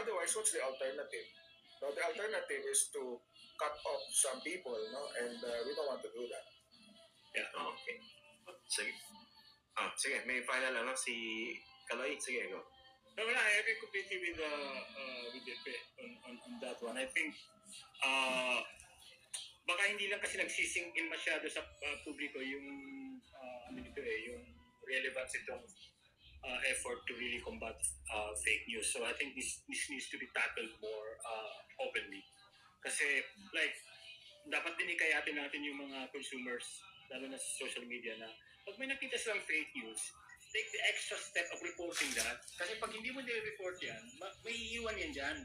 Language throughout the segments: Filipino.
otherwise, what's the alternative? So the alternative is to cut off some people, no? And we don't want to do that. Yeah. Okay. Sige. Sige. May final si Kaloy. Sige, go. No, I agree completely with Epe on that one. I think baka hindi lang kasi nagsising in masyado sa publiko yung yung relevance itong effort to really combat fake news. So I think this needs to be tackled more openly. Kasi like dapat din ikayatin natin yung mga consumers lalo na sa social media na pag may nakita silang fake news, take the extra step of reporting that. Kasi pag hindi mo nire-report yan, may iiwan yan dyan.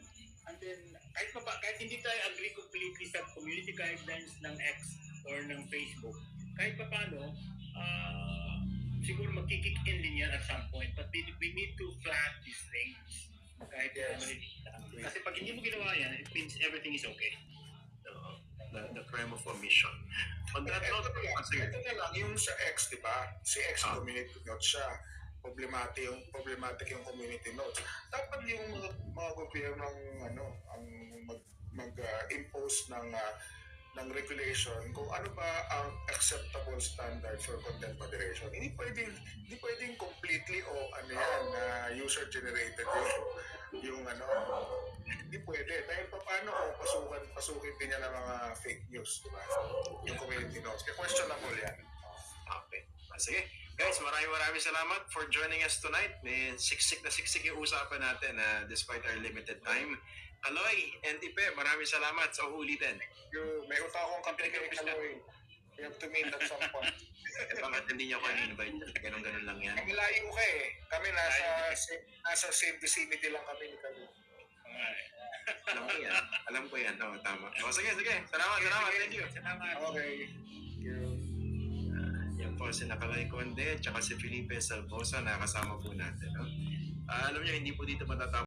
And then, kahit hindi tayo agree completely sa community guidelines ng X or ng Facebook, kahit pa paano, siguro magkikick in din yan at some point. But we need to flag these things. Kahit kasi pag hindi mo ginawa yan, it means everything is okay. The crime of omission. On that note, ito na lang, yung sa X, di ba? Si X community note siya. Problematic yung community notes. Dapat yung mga gobyernong ang mag-impose ng regulation kung ano ba ang acceptable standard for content moderation. Hindi pwedeng completely user generated yung hindi pwede. Dahil paano kung pasukin din niya ng mga fake news, di ba? Yung community notes. Kaya questionable yan. Okay. Sige. Guys, maraming salamat for joining us tonight. Siksik yung usapan natin despite our limited time. Kaloy and Ipe, maraming salamat sa ulitin. May utang akong kape kay Kaloy. We have to meet at some point. Bakit hindi niyo ako in-invite? Ganun lang yan. Kami layo ka eh. Kami nasa same vicinity lang kami ni Kaloy. Alam ko yan. Tama. Sige. Salamat. Thank you. Salamat. Okay. Thank you. Yan po si Kaloy Conde at si Felipe Salvosa na kasama po natin. Alam niyo, hindi po dito matatapos